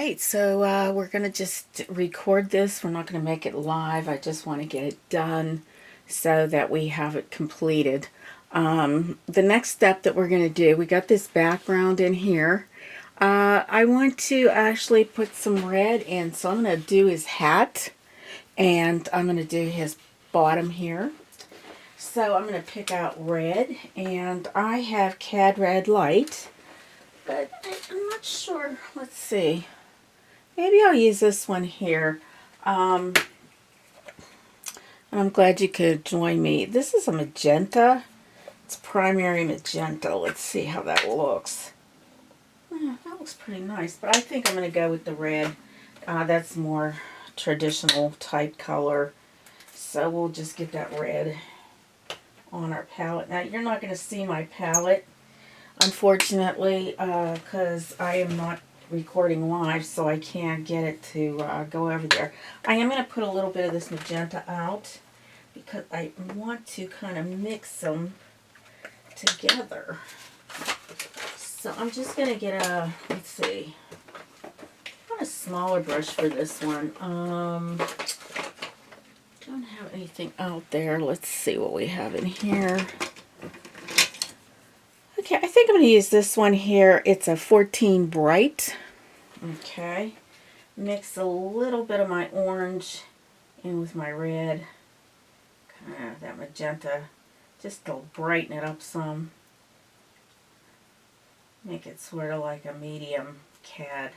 right, so we're going to just record this. We're not going to make it live. I just want to get it done so that we have it completed. The next step that we're going to do, we got this background in here. I want to actually put some red in, so I'm going to do his hat, and I'm going to do his bottom here. So I'm going to pick out red, and I have Cad Red Light, but I'm not sure. Let's see. Maybe I'll use this one here. And I'm glad you could join me. This is a magenta. It's primary magenta. Let's see how that looks. Yeah, that looks pretty nice, but I think I'm going to go with the red. That's more traditional type color. So we'll just get that red on our palette. Now, you're not going to see my palette, unfortunately, because I am not recording live, so I can't get it to go over there. I am going to put a little bit of this magenta out because I want to kind of mix them together. So I'm just going to get a, let's see, I want a smaller brush for this one. Don't have anything out there. Let's see what we have in here. Okay, I think I'm going to use this one here. It's a 14 Bright. Okay. Mix a little bit of my orange in with my red. Kind of that magenta. Just to brighten it up some. Make it sort of like a medium cad.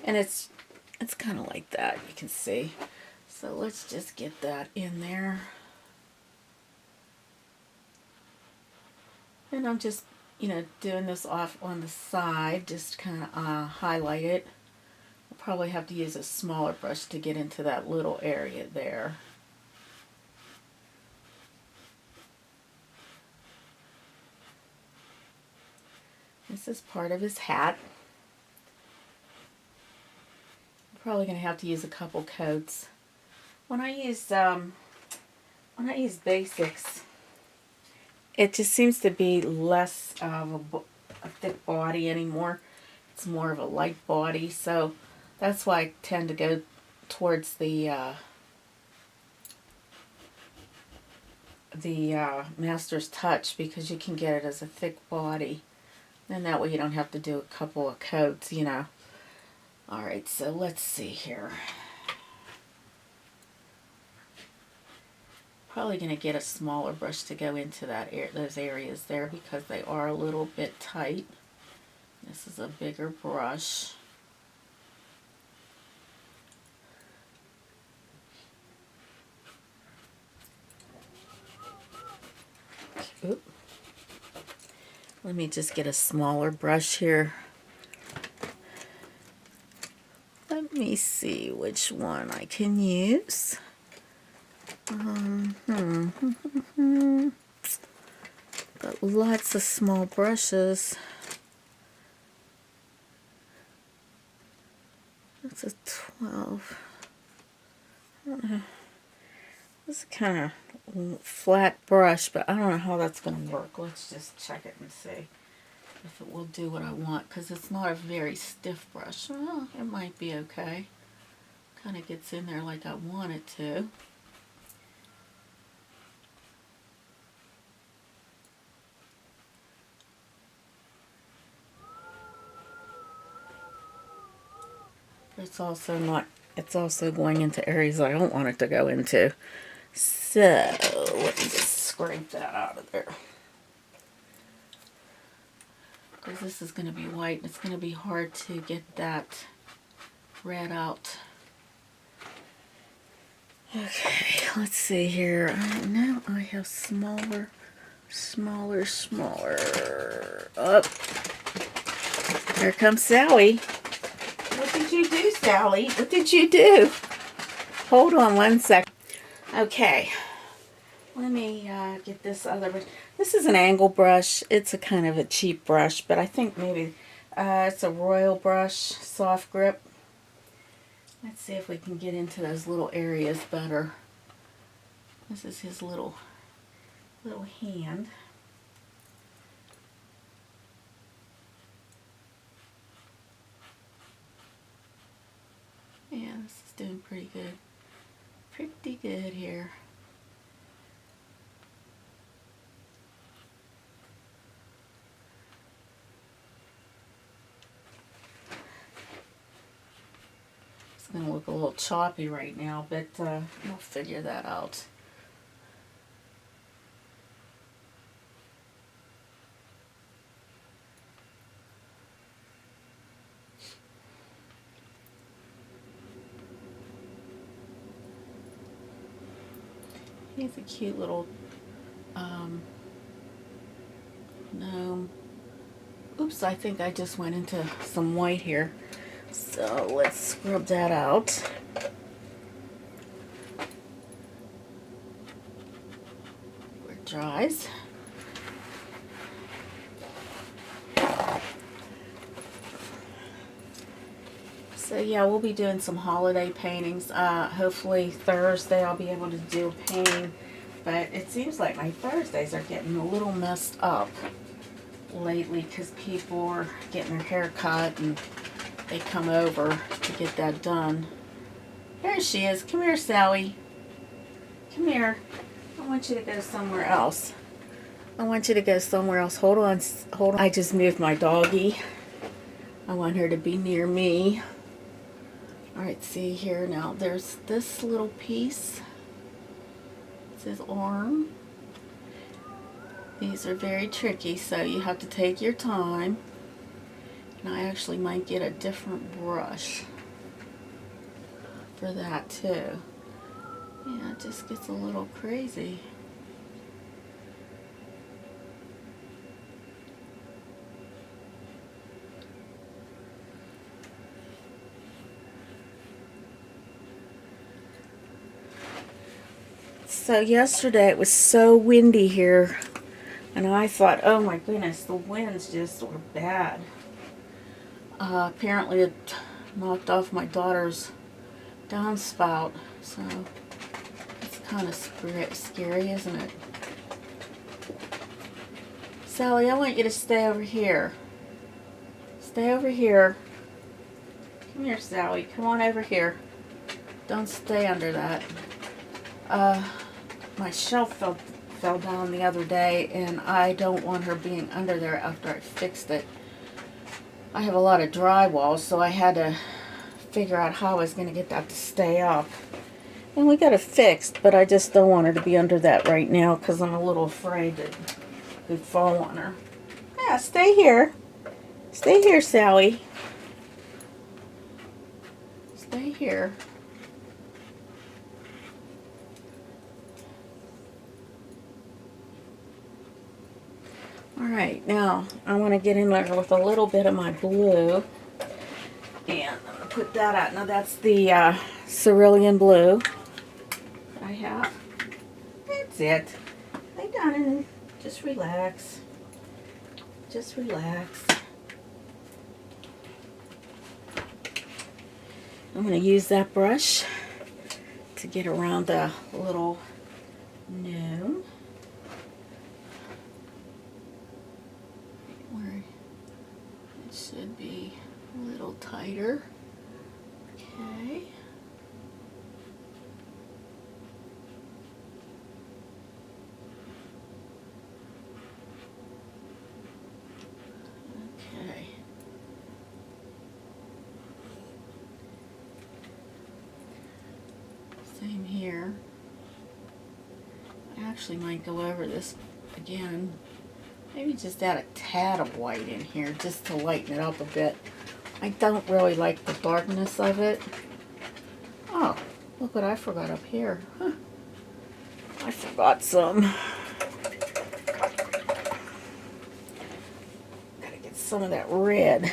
And it's kind of like that, you can see. So let's just get that in there. And I'm just, doing this off on the side, just kind of highlight it. I'll probably have to use a smaller brush to get into that little area there. This is part of his hat. I'm probably going to have to use a couple coats. When I use basics, it just seems to be less of a thick body anymore. It's more of a light body, so that's why I tend to go towards the Master's Touch, because you can get it as a thick body. And that way you don't have to do a couple of coats, Alright, so let's see here. Probably going to get a smaller brush to go into those areas there because they are a little bit tight. This is a bigger brush. Oop. Let me just get a smaller brush here. Let me see which one I can use. Got lots of small brushes. That's a 12. I don't know. This is kind of flat brush, but I don't know how that's going to work. Let's just check it and see if it will do what I want, because it's not a very stiff brush. Well, it might be okay. Kind of gets in there like I want it to. It's also going into areas I don't want it to go into. So, let me just scrape that out of there. Because this is going to be white, and it's going to be hard to get that red out. Okay, let's see here. Now I have smaller. Up. Here comes Sally. What did you do, Sally? What did you do? Hold on one sec. Okay. Let me get this other brush. This is an angle brush. It's a kind of a cheap brush, but I think maybe it's a Royal brush, soft grip. Let's see if we can get into those little areas better. This is his little hand. this is doing pretty good. Pretty good here. It's going to look a little choppy right now, but we'll figure that out. He's a cute little gnome. Oops, I think I just went into some white here. So let's scrub that out. Where it dries. So yeah, we'll be doing some holiday paintings. Hopefully Thursday I'll be able to do a painting. But it seems like my Thursdays are getting a little messed up lately because people are getting their hair cut and they come over to get that done. There she is. Come here, Sally. Come here. I want you to go somewhere else. I want you to go somewhere else. Hold on. Hold on. I just moved my doggie. I want her to be near me. Alright, see here now, there's this little piece. It says arm. These are very tricky, so you have to take your time. And I actually might get a different brush for that too. Yeah, it just gets a little crazy. So yesterday it was so windy here, and I thought, oh my goodness, the winds just were bad. Apparently it knocked off my daughter's downspout, so it's kind of scary, isn't it? Sally, I want you to stay over here. Stay over here. Come here, Sally. Come on over here. Don't stay under that. My shelf fell down the other day, and I don't want her being under there after I fixed it. I have a lot of drywall, so I had to figure out how I was going to get that to stay up. And we got it fixed, but I just don't want her to be under that right now because I'm a little afraid that it would fall on her. Yeah, stay here. Stay here, Sally. Stay here. Alright, now I want to get in there with a little bit of my blue. And I'm going to put that out. Now that's the cerulean blue that I have. That's it. Lay down and just relax. Just relax. I'm going to use that brush to get around the little gnome. Where it should be a little tighter. Okay. Okay. Same here. I actually might go over this again. Maybe just add a tad of white in here just to lighten it up a bit. I don't really like the darkness of it. Oh, look what I forgot up here. Huh. I forgot some. Gotta get some of that red.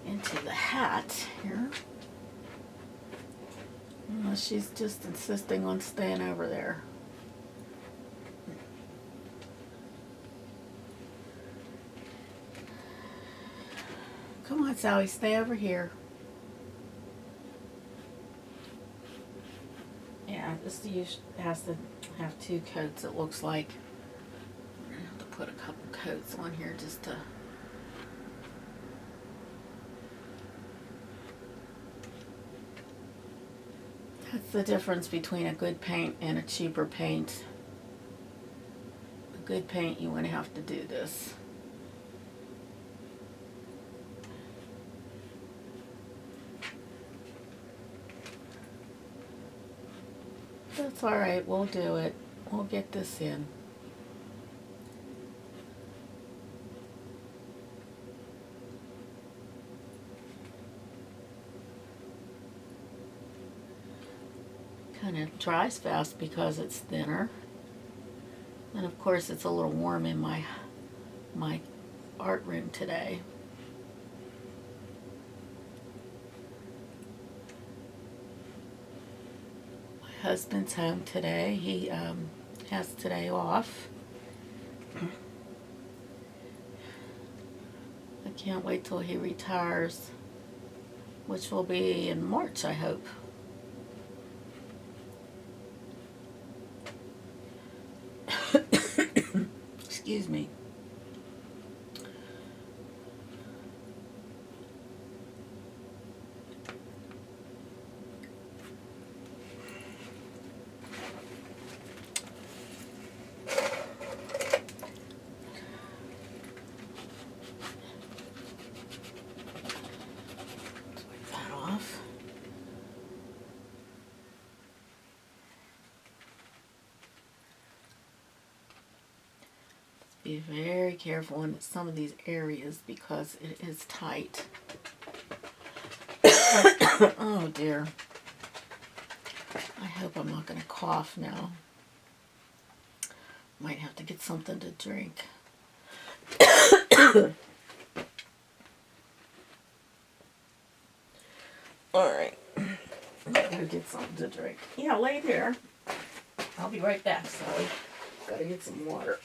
Into the hat here. She's just insisting on staying over there. Come on, Sally, stay over here. Yeah, this has to have two coats, it looks like. I'm going to have to put a couple coats on here just to the difference between a good paint and a cheaper paint. A good paint, you wouldn't have to do this. That's alright, we'll do it. We'll get this in. Kind of dries fast because it's thinner. And of course it's a little warm in my art room today. My husband's home today. He has today off. I can't wait till he retires, which will be in March, I hope. Excuse me. Wipe that off. Be very careful in some of these areas because it is tight. Oh dear. I hope I'm not going to cough now. Might have to get something to drink. Alright. I'm going to get something to drink. Yeah, lay there. I'll be right back, Sally. Gotta get some water.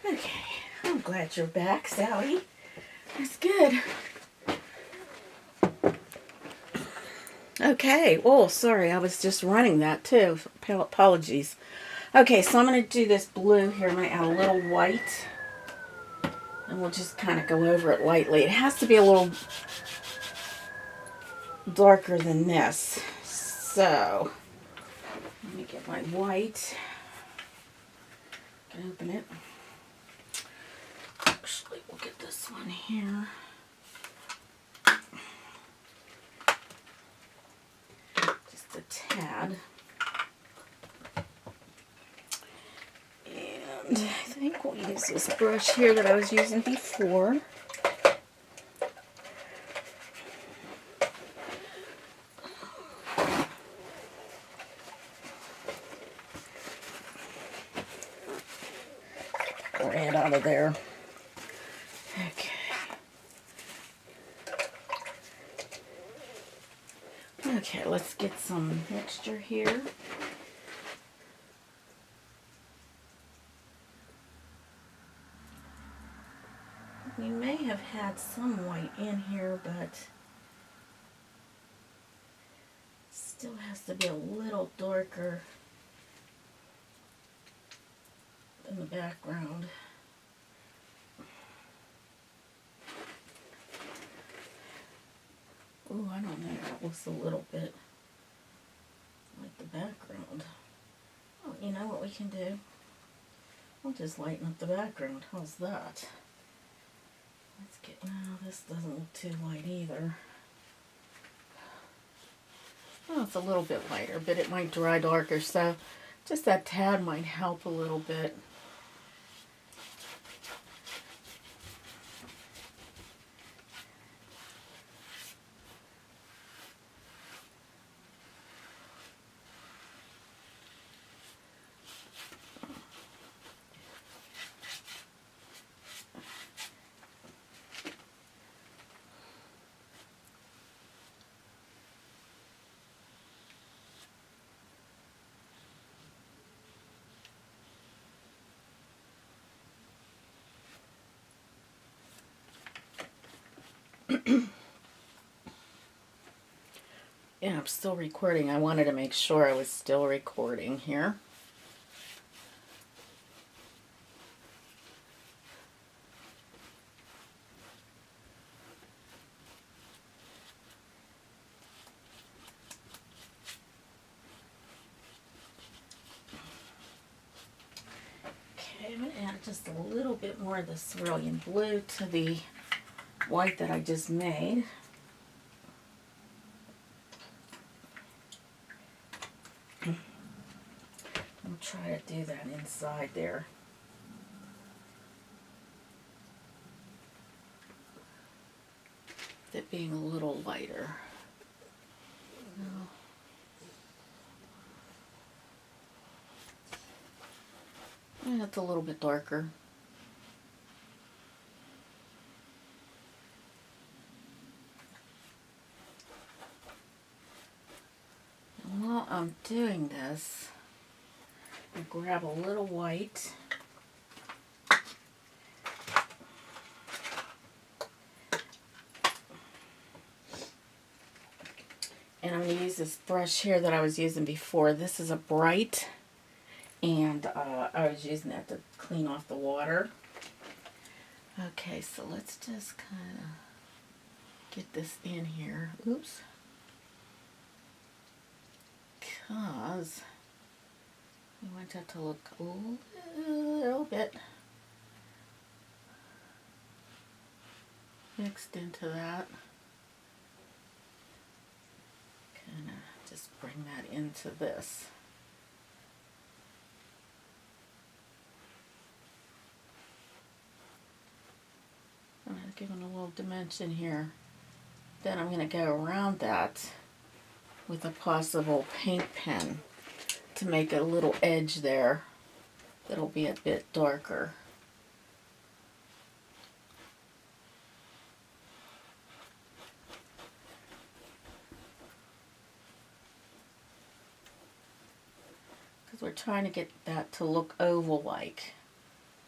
Okay, I'm glad you're back, Sally. That's good. Okay, oh, sorry, I was just running that too. Apologies. Okay, so I'm going to do this blue here. I'm going to add a little white. And we'll just kind of go over it lightly. It has to be a little darker than this. So, let me get my white. Can I open it? Actually, we'll get this one here. Just a tad. And I think we'll use this brush here that I was using before. Red out of there. Okay. Okay, let's get some mixture here. We may have had some white in here, but still has to be a little darker in the background. Oh, I don't know. That looks a little bit like the background. Oh, you know what we can do? We'll just lighten up the background. How's that? Let's get, no, this doesn't look too light either. Oh, it's a little bit lighter, but it might dry darker, so just that tad might help a little bit. Yeah, I'm still recording. I wanted to make sure I was still recording here. Okay, I'm going to add just a little bit more of the cerulean blue to the white that I just made. I'll try to do that inside there. It being a little lighter. And it's a little bit darker. And while I'm doing this, I'll grab a little white. And I'm going to use this brush here that I was using before. This is a bright, and I was using that to clean off the water. Okay, so let's just kind of get this in here. Oops. Because we want that to look a little bit mixed into that. Kind of just bring that into this. I'm going to give it a little dimension here. Then I'm going to go around that with a possible paint pen to make a little edge there that'll be a bit darker. Because we're trying to get that to look oval-like.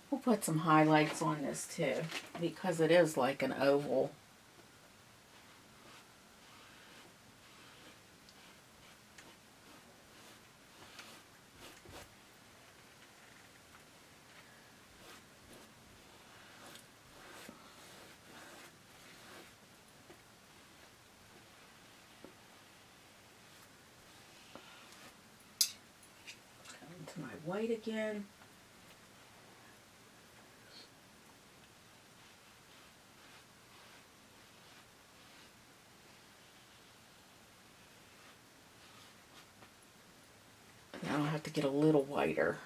We'll put some highlights on this too, because it is like an oval. To my white again. Now I'll have to get a little whiter.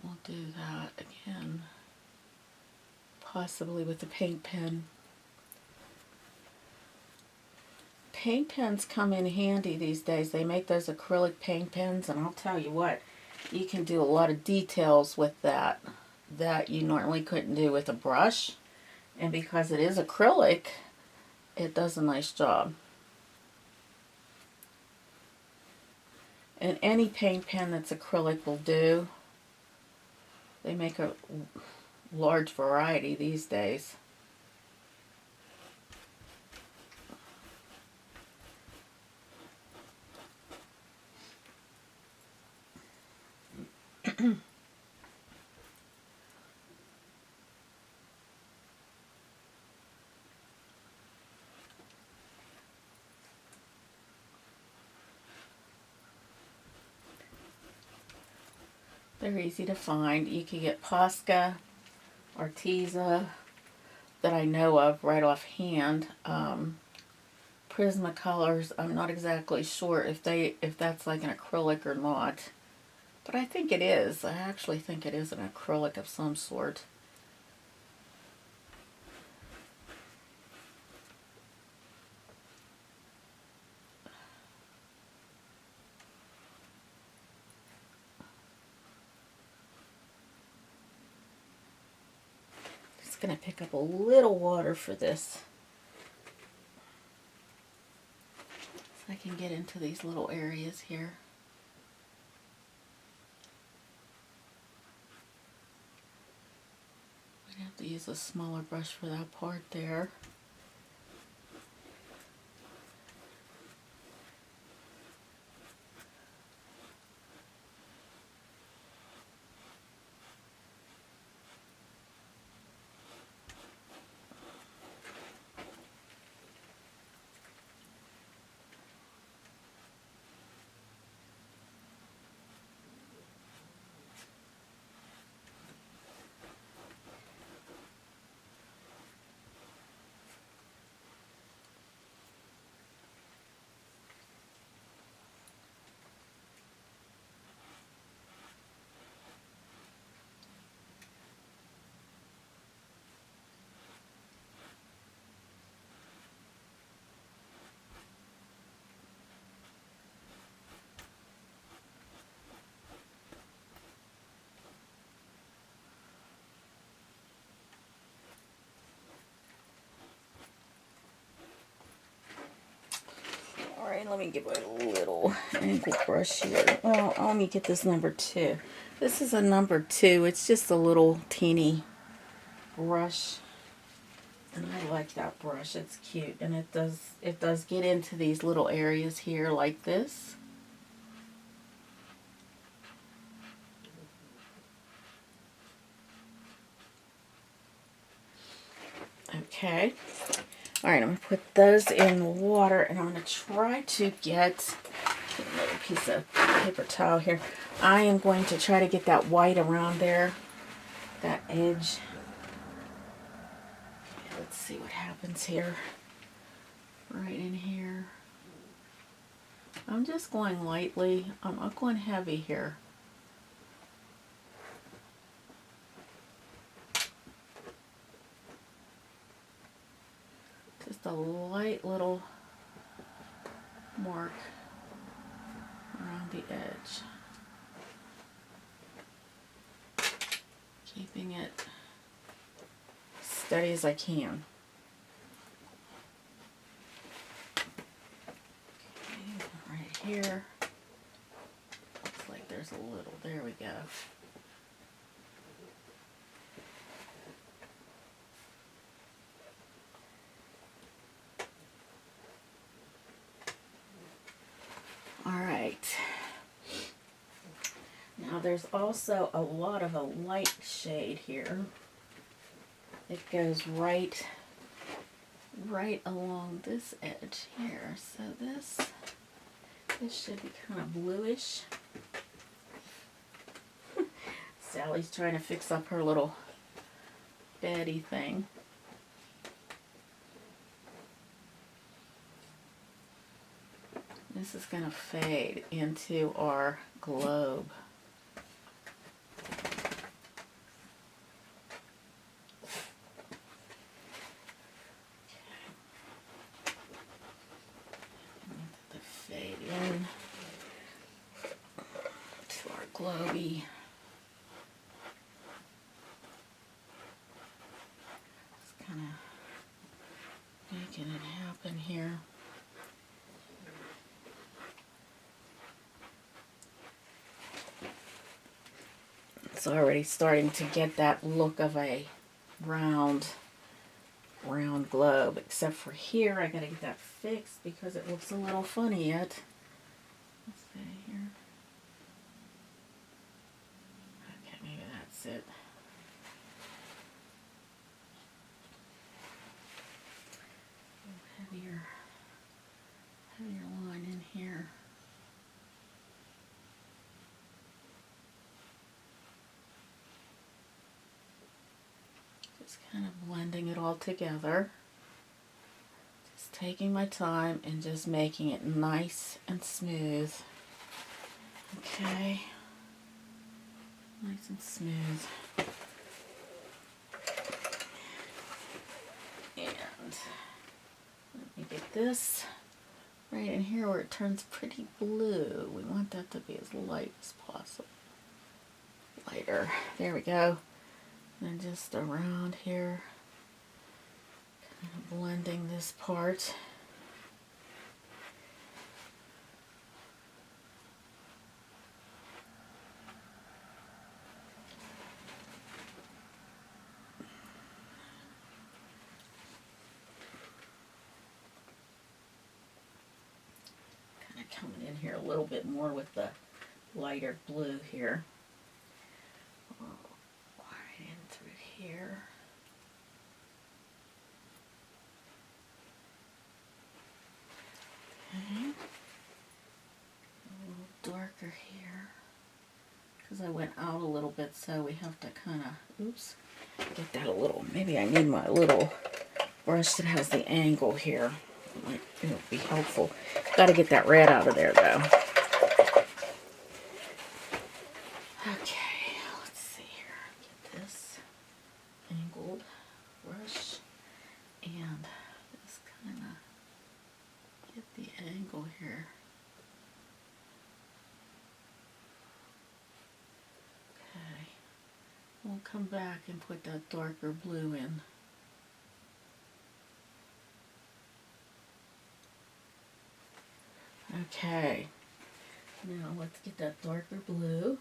We'll do that again, possibly with a paint pen. Paint pens come in handy these days. They make those acrylic paint pens, and I'll tell you what, you can do a lot of details with that you normally couldn't do with a brush. And because it is acrylic, it does a nice job. And any paint pen that's acrylic will do. They make a large variety these days. They're easy to find. You can get Posca, Arteza, that I know of right offhand. Prismacolors, I'm not exactly sure if that's like an acrylic or not. But I think it is. I actually think it is an acrylic of some sort. Just going to pick up a little water for this, so I can get into these little areas here. I have to use a smaller brush for that part there. Alright, let me give it a little angle brush here. Well, let me get this number 2. This is a number 2. It's just a little teeny brush. And I like that brush. It's cute. And it does get into these little areas here like this. Okay. Alright, I'm going to put those in the water, and I'm going to try to get another piece of paper towel here. I am going to try to get that white around there, that edge. Okay, let's see what happens here. Right in here. I'm just going lightly. I'm not going heavy here. Just a light little mark around the edge. Keeping it steady as I can. Okay, right here. Looks like there's a little. There we go. Alright, now there's also a lot of a light shade here. It goes right along this edge here. So this should be kind of bluish. Sally's trying to fix up her little beddy thing. This is going to fade into our globe. The fade in to our globy. Just kind of making it happen here. It's already starting to get that look of a round globe, except for here I gotta get that fixed because it looks a little funny yet. Let's see here. Okay, maybe that's it. Heavier line in here. Just kind of blending it all together. Just taking my time and just making it nice and smooth. Okay. Nice and smooth. And let me get this right in here where it turns pretty blue. We want that to be as light as possible. Lighter. There we go. And just around here, kind of blending this part. in here a little bit more with the lighter blue here. Right in through here. Okay. A little darker here. Because I went out a little bit, so we have to kind of, oops, get that a little, maybe I need my little brush that has the angle here. It'll be helpful. Got to get that red out of there, though. Okay, let's see here. Get this angled brush and just kind of get the angle here. Okay, we'll come back and put that darker blue in. Okay, now let's get that darker blue.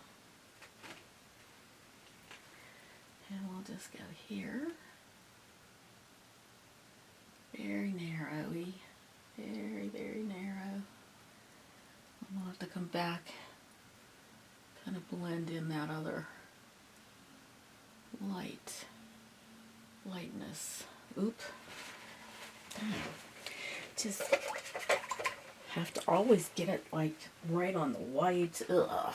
And we'll just go here. Very narrow-y. Very, very narrow. And we'll have to come back, kind of blend in that other lightness. Oop. Just have to always get it like right on the white. Ugh.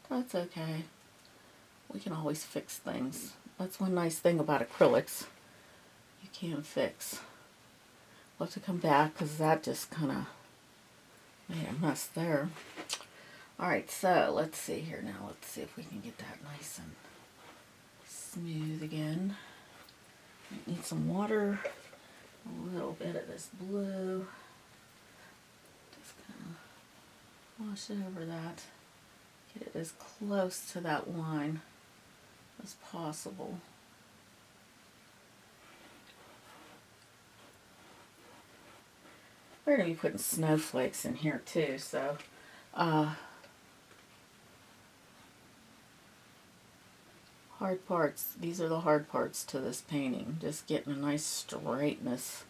That's okay. We can always fix things. That's one nice thing about acrylics. You can fix. We'll have to come back because that just kind of made a mess there. Alright, so let's see here now. Let's see if we can get that nice and smooth again. Need some water. A little bit of this blue. Just kind of wash over that. Get it as close to that line as possible. We're going to be putting snowflakes in here too, so hard parts. These are the hard parts to this painting. Just getting a nice straightness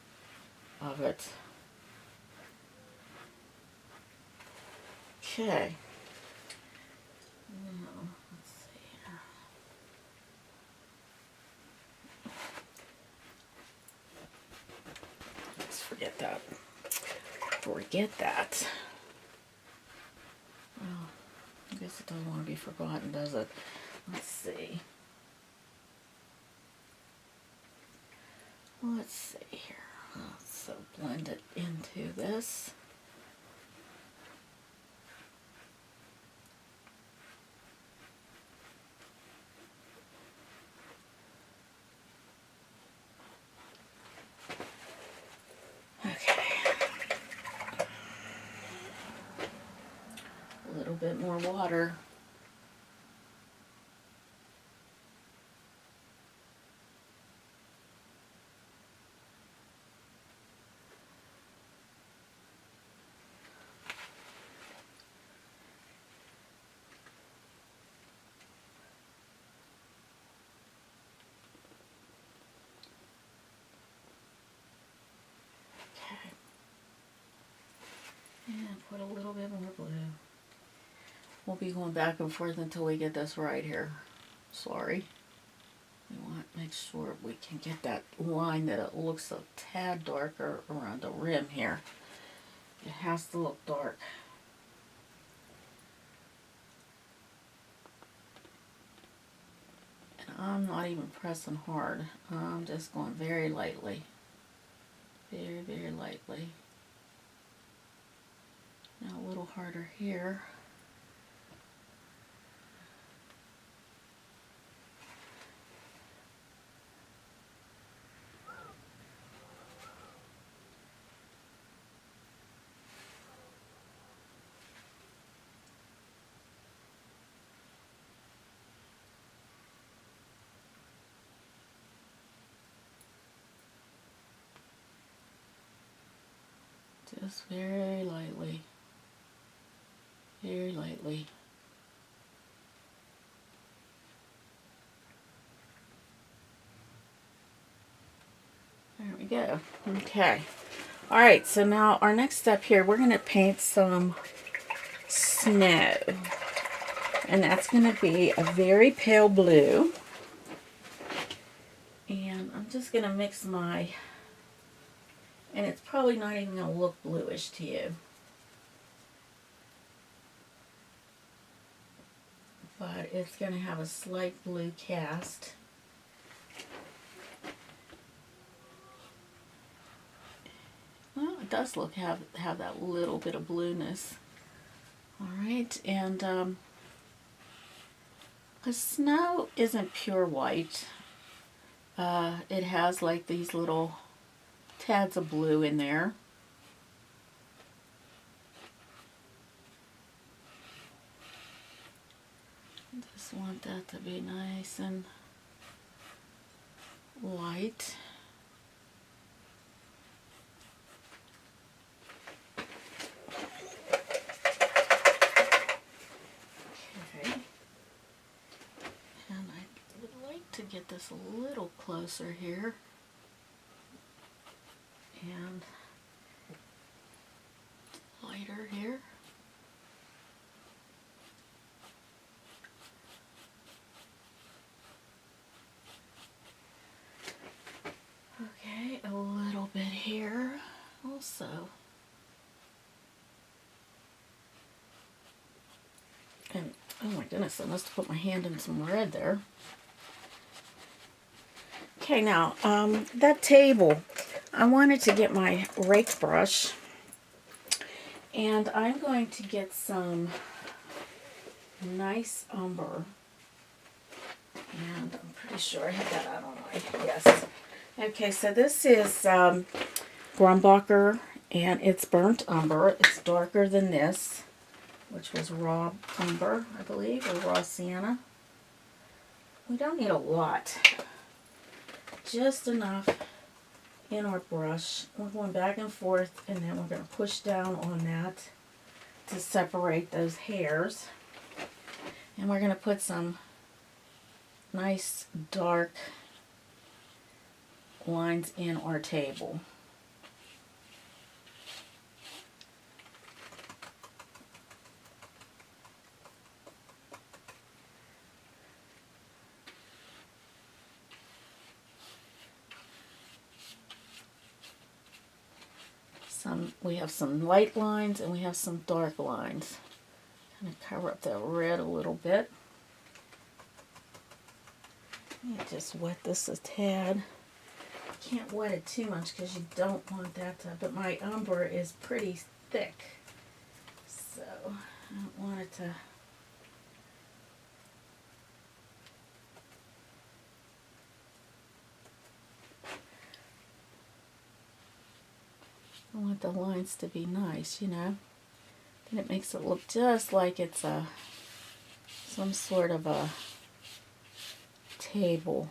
of it. Okay. Now, let's see here. Let's forget that. Forget that. Well, I guess it doesn't want to be forgotten, does it? Let's see. Let's see here. So blend it into this. A little bit more water. Okay. And put a little bit more blue. We'll be going back and forth until we get this right here. Sorry. We want to make sure we can get that line that it looks a tad darker around the rim here. It has to look dark. And I'm not even pressing hard. I'm just going very lightly. Very, very lightly. Now a little harder here. Just very lightly. Very lightly. There we go. Okay. Alright, so now our next step here, we're going to paint some snow. And that's going to be a very pale blue. And I'm just going to mix my, and it's probably not even going to look bluish to you. But it's going to have a slight blue cast. Well, it does look have that little bit of blueness. Alright, and the snow isn't pure white. It has like these little tads of blue in there. Just want that to be nice and light. Okay. And I would like to get this a little closer here. And lighter here. Okay, a little bit here also. And oh my goodness, I must have put my hand in some red there. Okay, now that table, I wanted to get my rake brush, and I'm going to get some nice umber, and I'm pretty sure I have that out on my, yes. Okay, so this is Grumbacher, and it's burnt umber. It's darker than this, which was raw umber, I believe, or raw sienna. We don't need a lot, just enough in our brush. We're going back and forth, and then we're going to push down on that to separate those hairs. And we're going to put some nice dark lines in our table. We have some light lines and we have some dark lines. Kind of cover up that red a little bit. Let me just wet this a tad. Can't wet it too much because you don't want that to, but my umber is pretty thick, so I don't want it to. I want the lines to be nice, you know. Then it makes it look just like it's some sort of a table.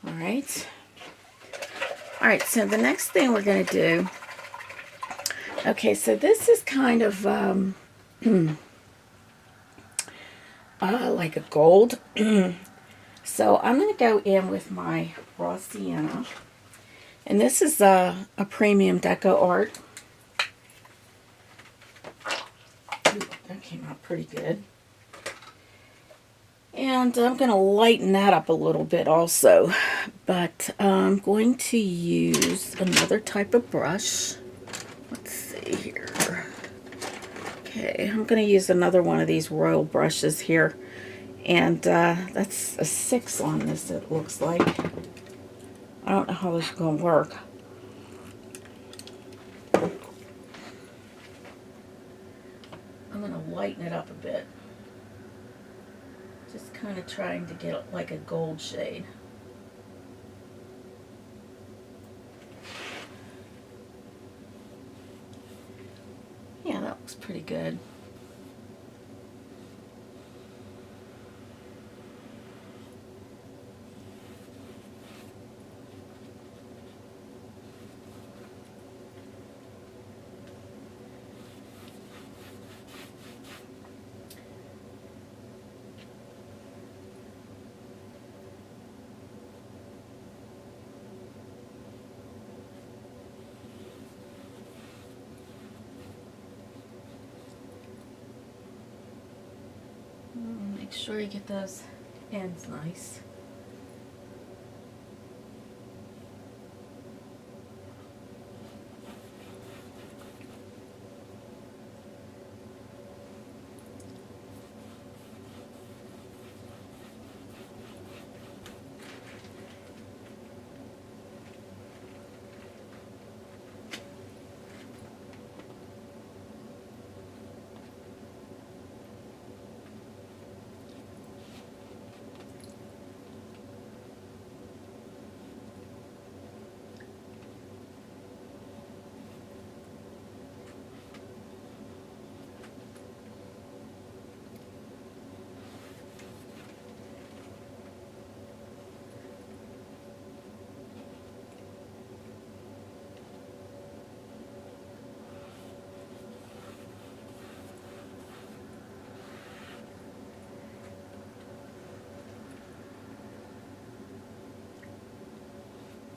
Alright. Alright, so the next thing we're going to do, okay, so this is kind of like a gold. So I'm going to go in with my raw sienna. And this is a premium deco art. Ooh, that came out pretty good. And I'm going to lighten that up a little bit also. But I'm going to use another type of brush. Let's see here. Okay, I'm going to use another one of these royal brushes here. And that's a 6 on this, it looks like. I don't know how this is going to work. I'm going to lighten it up a bit. Just kind of trying to get it like a gold shade. Yeah, that looks pretty good. sure you get those ends nice.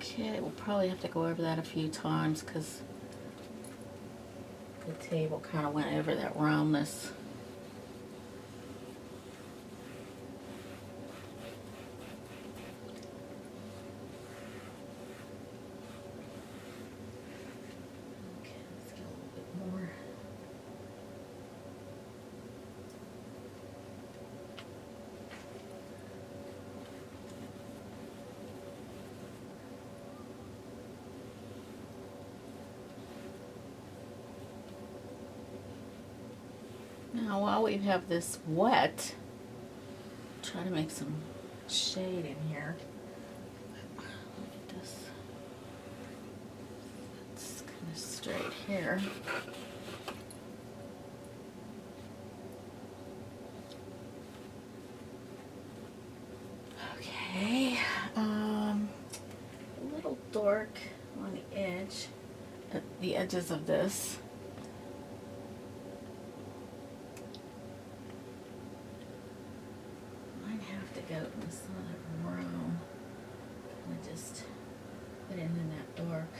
Okay, we'll probably have to go over that a few times because the table kind of went over that roundness. Okay, let's get a little bit more. Now while we have this wet, try to make some shade in here. Look at this. It's kind of straight here. Okay, a little dark on the edge, at the edges of this. Go in this other brown. I'm gonna just put it in that dark,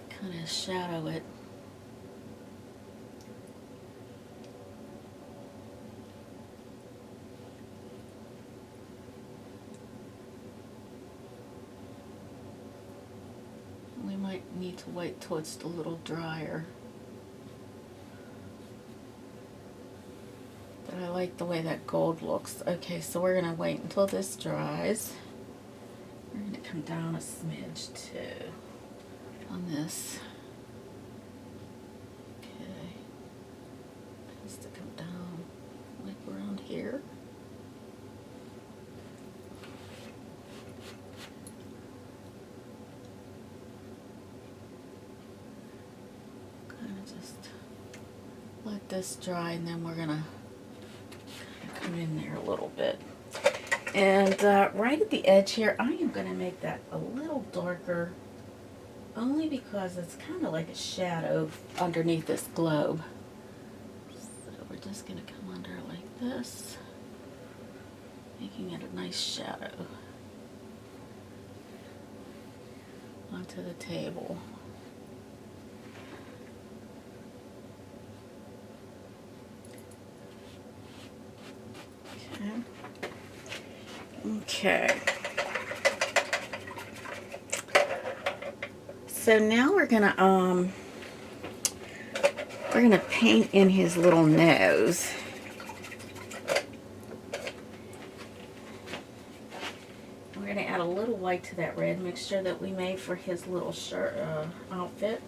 kind of shadow it. We might need to wait till it's a little drier. I like the way that gold looks. Okay, so we're going to wait until this dries. We're going to come down a smidge too on this. Okay. Has to come down like around here. Kind of just let this dry and then we're going to come in there a little bit. And right at the edge here, I am going to make that a little darker, only because it's kind of like a shadow underneath this globe. So we're just going to come under like this, making it a nice shadow onto the table. Okay. So now we're gonna paint in his little nose. We're gonna add a little white to that red mixture that we made for his little shirt outfit.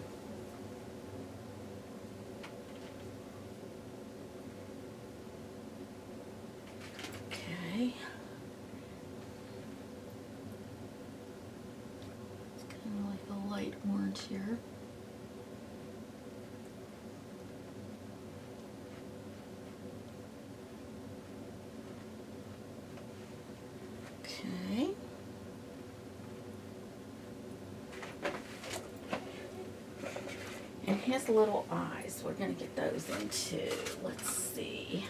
Here. Okay. And his little eyes, we're going to get those in too. Let's see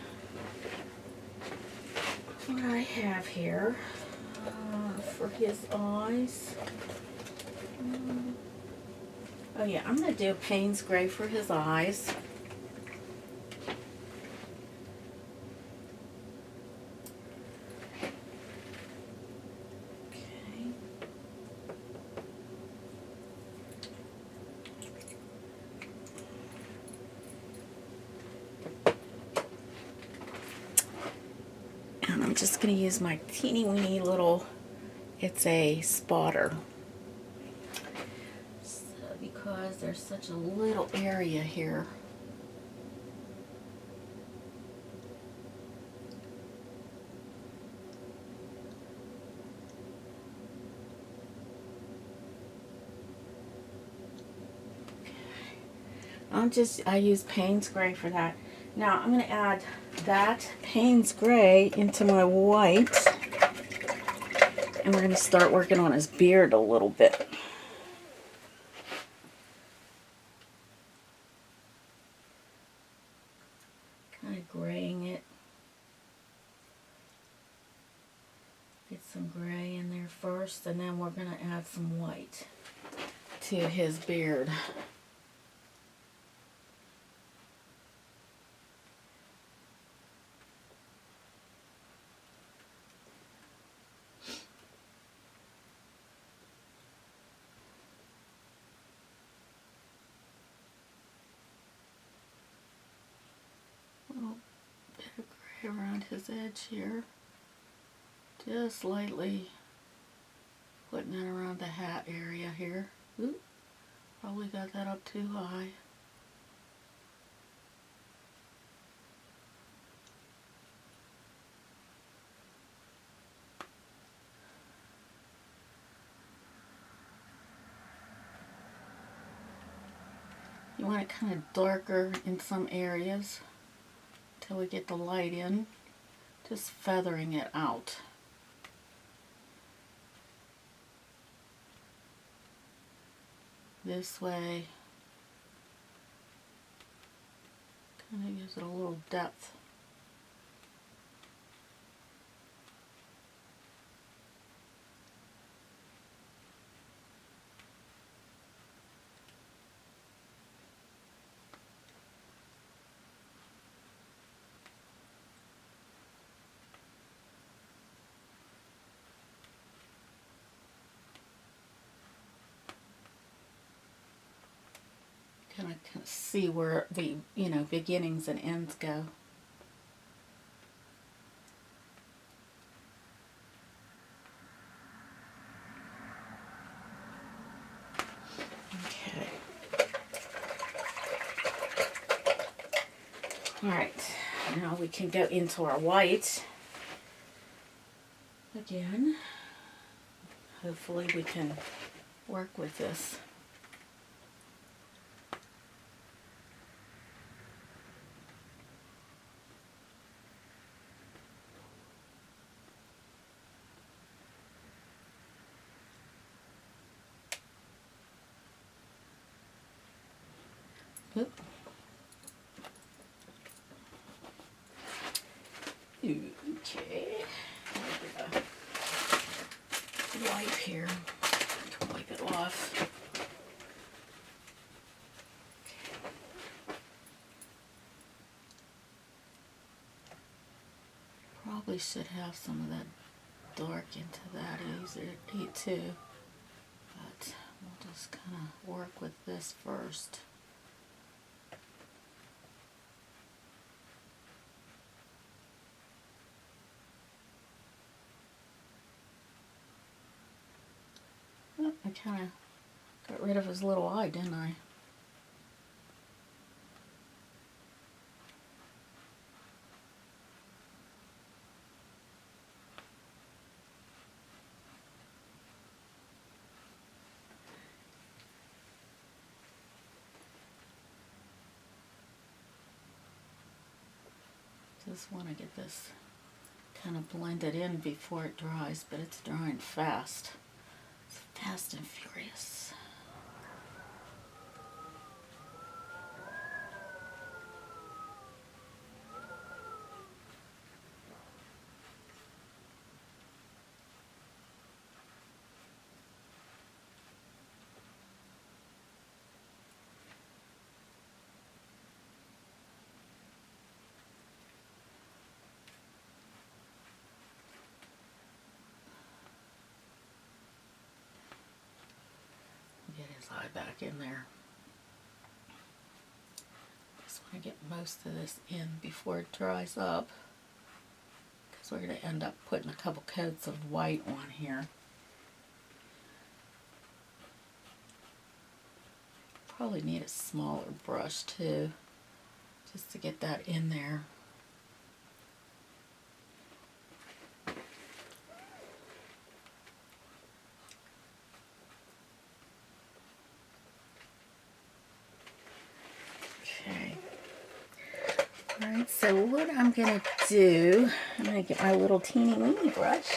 what I have here for his eyes. Oh yeah, I'm going to do Payne's Gray for his eyes. just going to use my teeny weeny little, it's a spotter. So, because there's such a little area here. I use Payne's Gray for that. Now I'm going to add that Payne's Gray into my white, and we're going to start working on his beard a little bit. Kind of graying it. Get some gray in there first, and then we're going to add some white to his beard. Around his edge here, just lightly putting it around the hat area here. Oop, probably got that up too high. You want it kind of darker in some areas till we get the light in, just feathering it out. This way, kind of gives it a little depth. Kind of see where the, beginnings and ends go. Okay. All right. Now we can go into our white again. Hopefully we can work with this. Oop. Okay. Wipe here. To wipe it off. Probably should have some of that dark into that easier too. But we'll just kind of work with this first. Oh, I kind of got rid of his little eye, didn't I? Just want to get this kind of blended in before it dries, but it's drying fast. It's fast and furious. Get his eye back in there. Just want to get most of this in before it dries up, So we're going to end up putting a couple coats of white on here. Probably need a smaller brush too, just to get that in there. Okay. Alright, so what I'm going to do, I'm going to get my little teeny weeny brush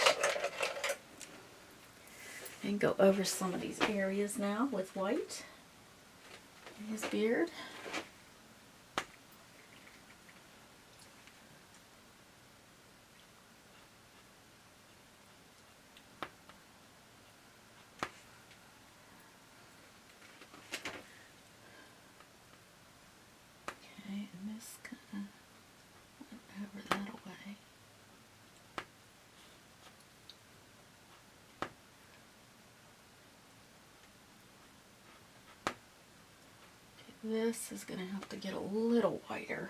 and go over some of these areas now with white in his beard. Okay, and this kind of went over that away. This is going to have to get a little whiter.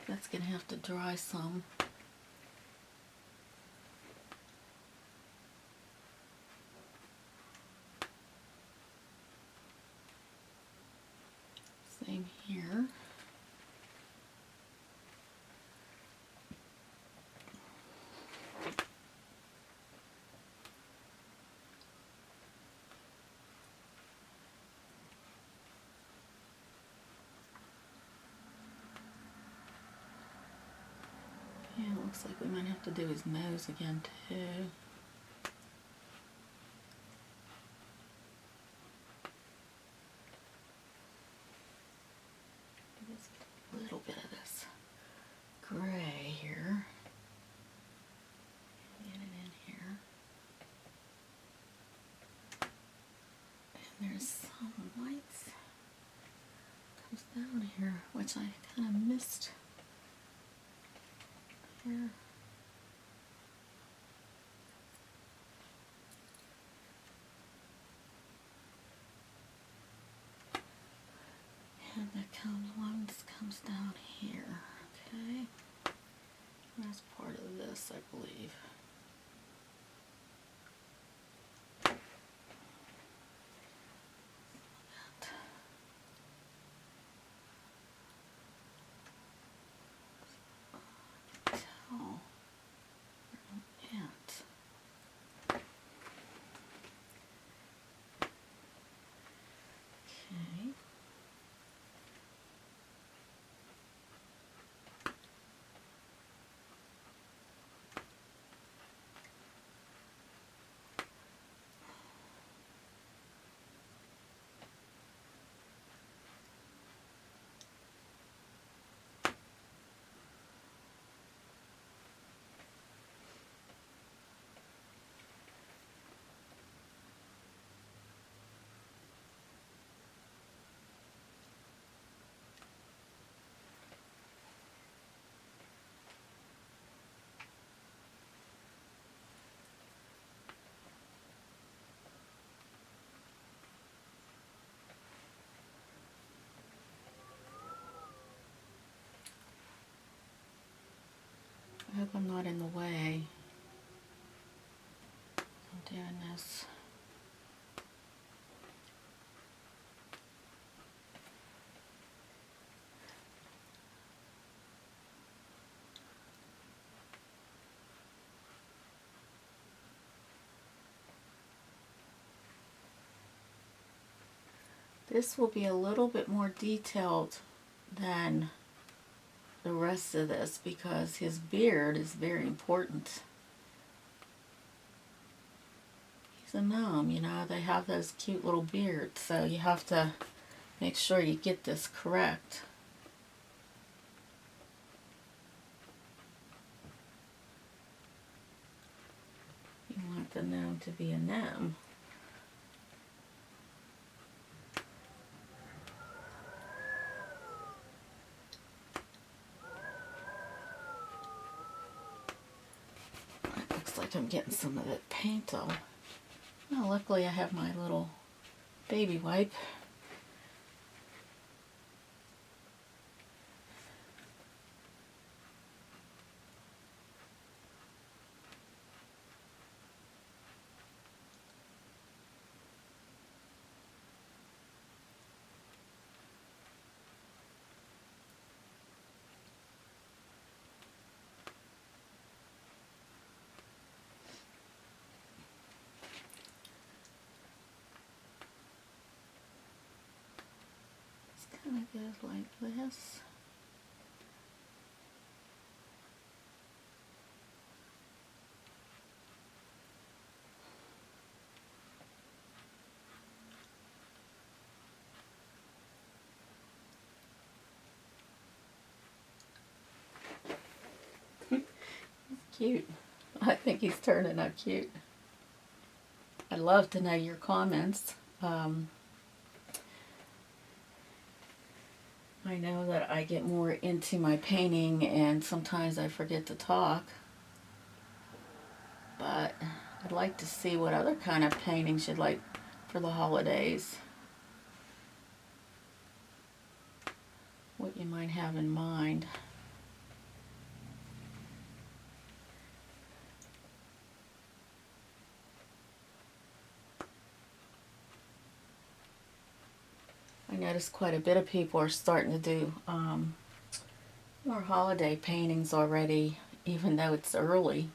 That's going to have to dry some. Same here. Yeah, it looks like we might have to do his nose again too. Just get a little bit of this gray here. Get it in here. And there's some whites. Comes down here, which I kind of missed here. And that comes down here, okay? That's part of this, I believe. Tell where I'm at. Okay. I hope I'm not in the way. I'm doing this. This will be a little bit more detailed than the rest of this because his beard is very important. He's a gnome, you know, they have those cute little beards, so you have to make sure you get this correct. You want the gnome to be a gnome. Looks like I'm getting some of that paint on. Well, luckily I have my little baby wipe. It goes like this. Cute. I think he's turning out cute. I'd love to know your comments. I know that I get more into my painting and sometimes I forget to talk. But I'd like to see what other kind of paintings you'd like for the holidays. What you might have in mind. I noticed quite a bit of people are starting to do more holiday paintings already, even though it's early.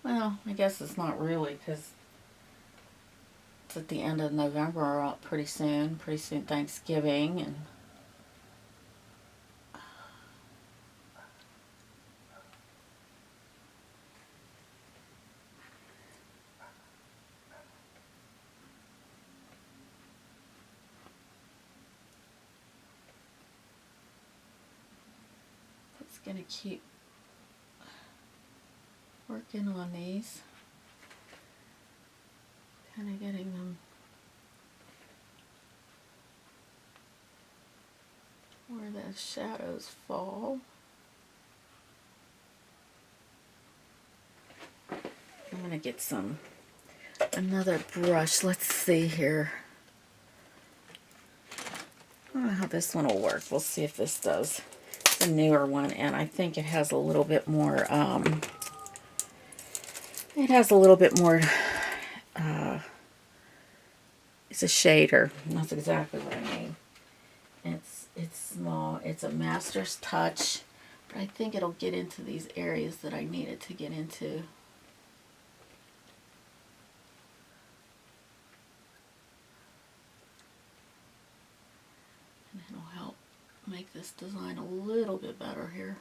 Well, I guess it's not really, because it's at the end of November or pretty soon Thanksgiving, and it's gonna keep working on these, kind of getting them where the shadows fall. I'm gonna get another brush. Let's see here. I don't know how this one will work. We'll see if this does. It's a newer one, and I think it has a little bit more, it's a shader. That's exactly what I mean. It's small. It's a master's touch, but I think it'll get into these areas that I need it to get into. And it'll help make this design a little bit better here.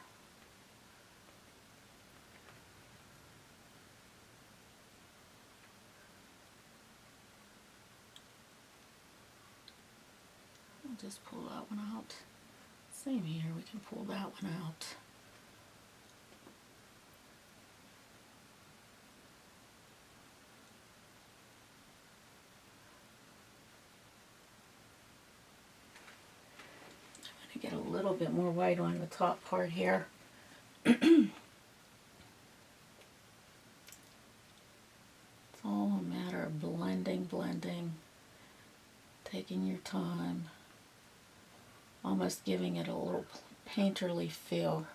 I'll just pull that one out. Same here, we can pull that one out. I'm going to get a little bit more white on the top part here. It's all a matter of blending, taking your time, almost giving it a little painterly feel.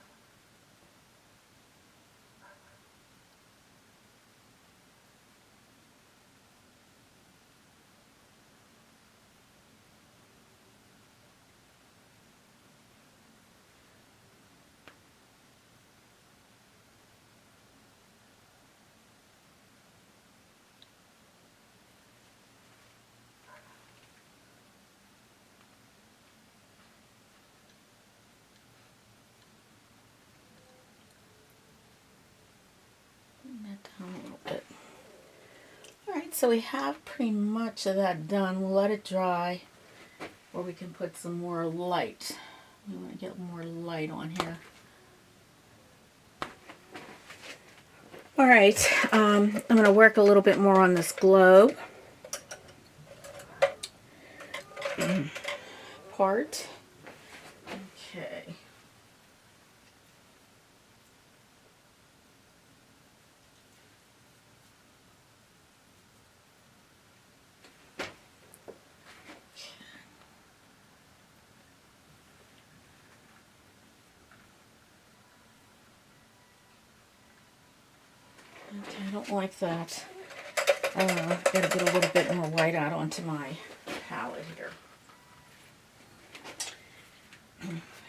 Down a little bit. Alright, so we have pretty much of that done. We'll let it dry, or we can put some more light. We want to get more light on here. Alright, I'm going to work a little bit more on this globe part. Okay. Okay, I don't like that. Gotta get a little bit more white out onto my palette here. I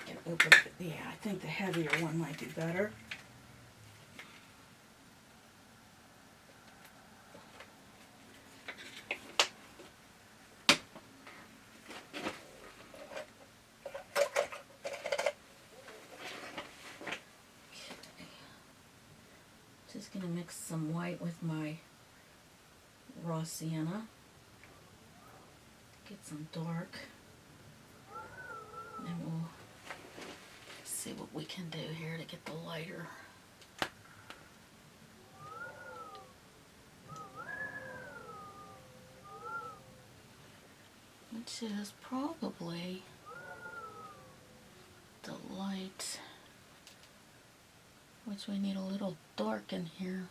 can open it. Yeah, I think the heavier one might be better. just going to mix some white with my raw sienna. Get some dark. And we'll see what we can do here to get the lighter. Which is probably the light, which we need a little dark in here.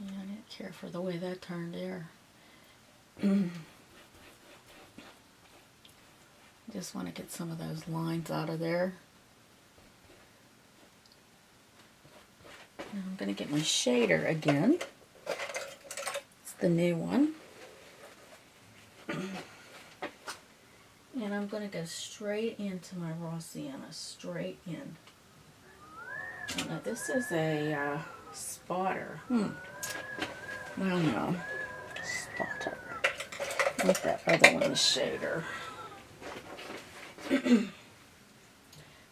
Yeah, I didn't care for the way that turned there. Just want to get some of those lines out of there. Now I'm going to get my shader again. It's the new one. And I'm going to go straight into my raw sienna, straight in. Oh, now this is a spotter. Well, no. Spotter. Like that other one, the shader.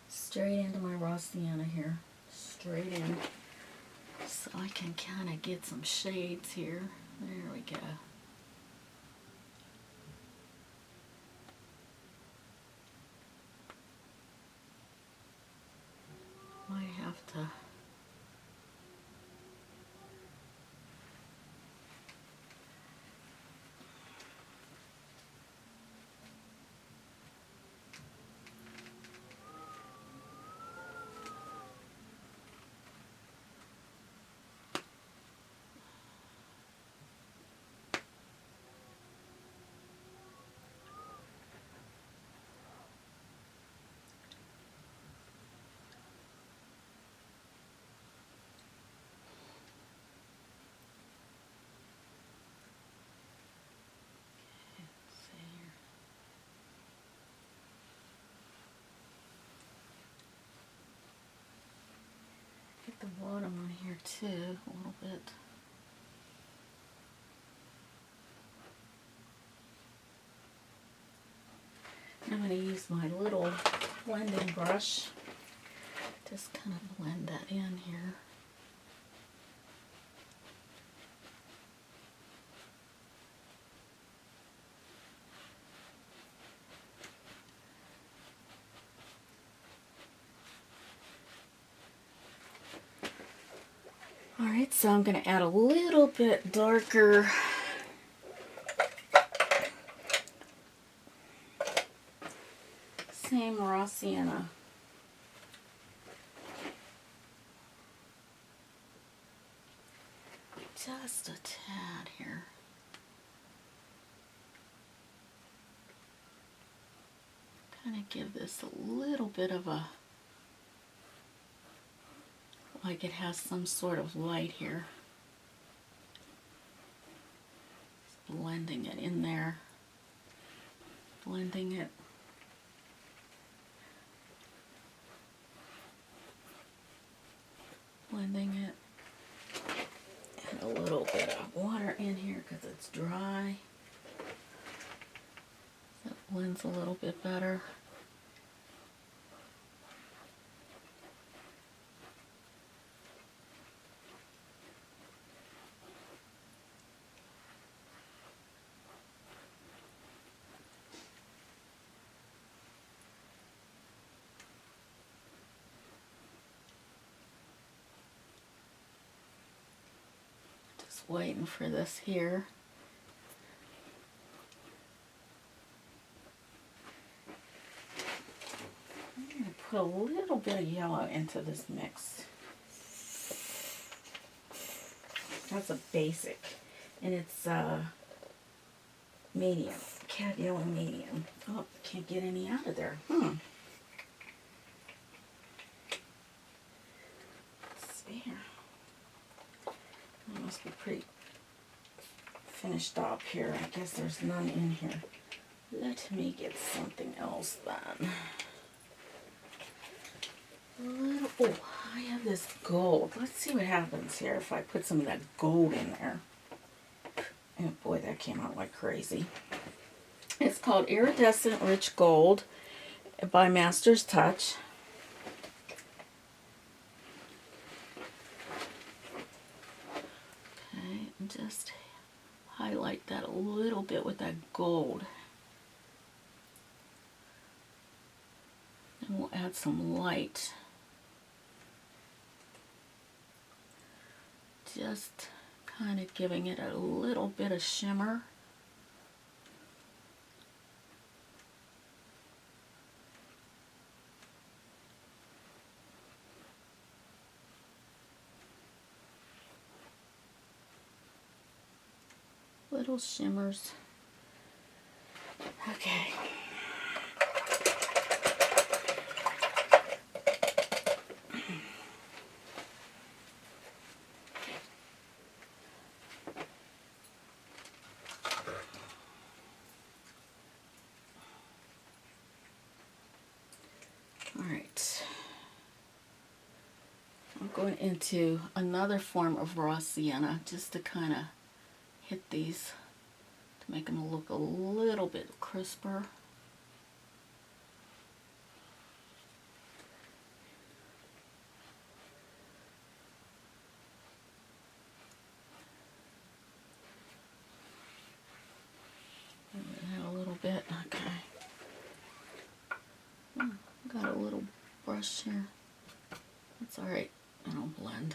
Straight into my raw sienna here. Straight in. So I can kind of get some shades here. There we go. Might have to the bottom on here too, a little bit. I'm going to use my little blending brush. Just kind of blend that in here. Alright, so I'm going to add a little bit darker same raw sienna. Just a tad here. Kind of give this a little bit of a, like it has some sort of light here. Just blending it in there. Blending it. Blending it. And a little bit of water in here because it's dry. That blends a little bit better. Waiting for this here. I'm going to put a little bit of yellow into this mix. That's a basic, and it's medium, cat yellow medium. Oh, can't get any out of there. Let's see here. That must be pretty finished up here. I guess there's none in here. Let me get something else then. Oh, I have this gold. Let's see what happens here if I put some of that gold in there. Oh boy, that came out like crazy. It's called Iridescent Rich Gold by Master's Touch. and just highlight that a little bit with that gold. And we'll add some light. Just kind of giving it a little bit of shimmer. Little shimmers. Okay. All right. I'm going into another form of raw sienna just to kind of hit these to make them look a little bit crisper. A little bit, okay. Got a little brush here. That's all right. It'll blend.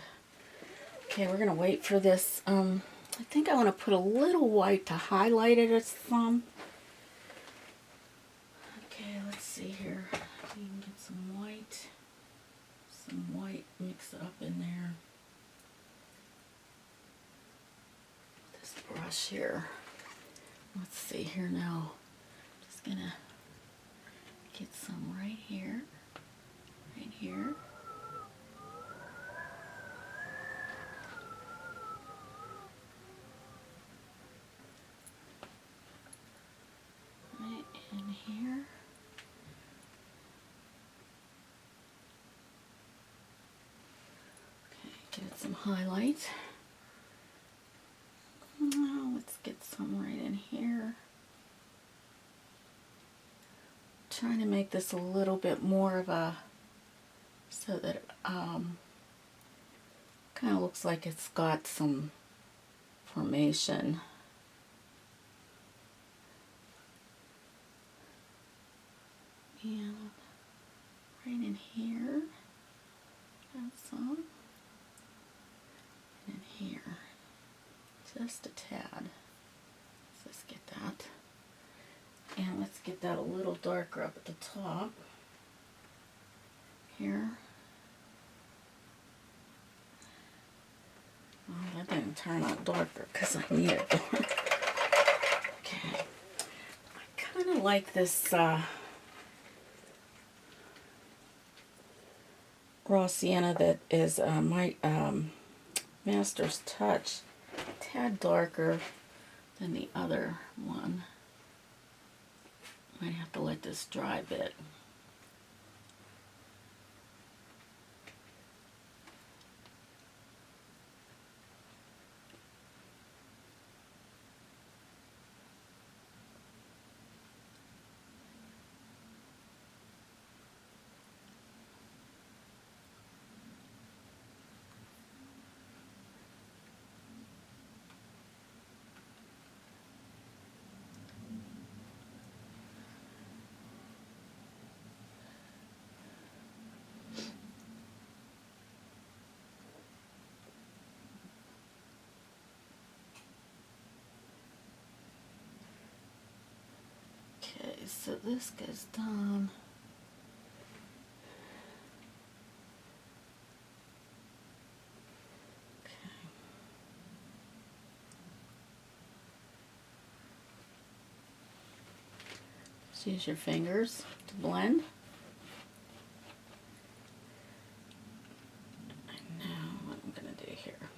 Okay, we're gonna wait for this. I think I want to put a little white to highlight it as some. Okay, let's see here. We can get some white, mix it up in there. This brush here. Let's see here now. Just gonna get some right here, right here. Right in here. Okay, give it some highlight. Now let's get some right in here. Trying to make this a little bit more of a, so that it kind of looks like it's got some formation. And right in here, add some, and in here, just a tad. Let's get that. And let's get that a little darker up at the top. Here. Oh, that didn't turn out darker because I need it dark. Okay. I kind of like this raw sienna that is my Master's Touch. A tad darker than the other one. Might have to let this dry a bit. So this goes down. Okay. Just use your fingers to blend. And now what I'm going to do here.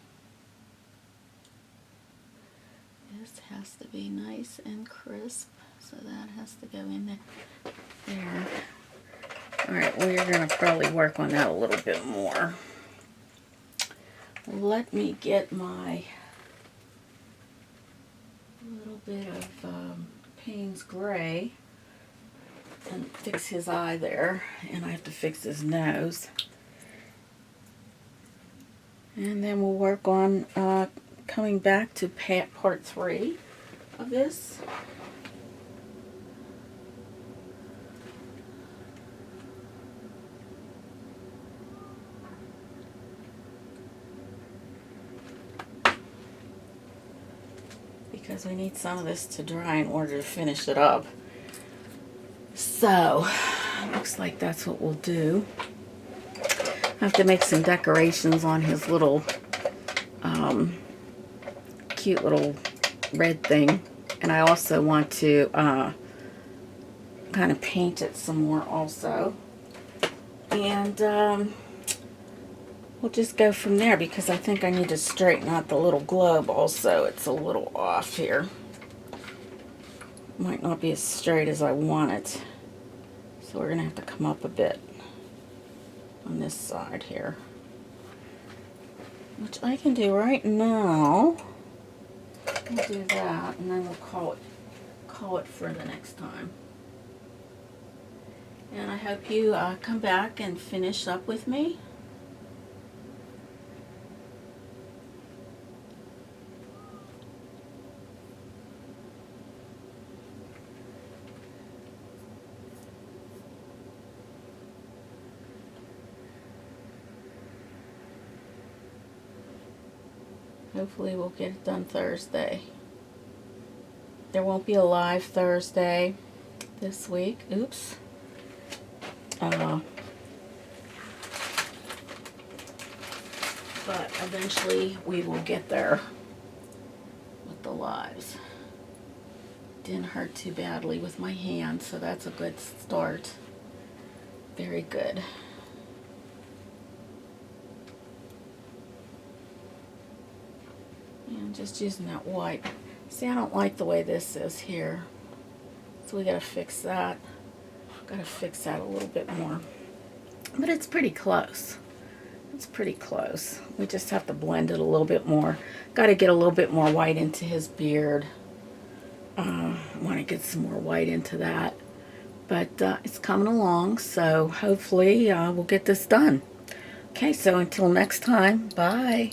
This has to be nice and crisp. So that has to go in there. Alright, well, you're going to probably work on that a little bit more. Let me get my little bit of Payne's Gray and fix his eye there. And I have to fix his nose. And then we'll work on a coming back to part 3 of this. Because we need some of this to dry in order to finish it up. So, looks like that's what we'll do. I have to make some decorations on his little cute little red thing, and I also want to kind of paint it some more also, and we'll just go from there, because I think I need to straighten out the little globe also. It's a little off here, might not be as straight as I want it, so we're gonna have to come up a bit on this side here, which I can do right now. We'll do that, and then we'll call it for the next time. And I hope you come back and finish up with me. Hopefully we'll get it done Thursday. There won't be a live Thursday this week. Oops. But eventually we will get there with the lives. Didn't hurt too badly with my hand, so that's a good start. Very good. And just using that white. See, I don't like the way this is here, so we gotta fix that. Gotta fix that a little bit more, but it's pretty close. It's pretty close. We just have to blend it a little bit more. Got to get a little bit more white into his beard. Want to get some more white into that, but it's coming along, so hopefully we'll get this done. Okay, so until next time, bye.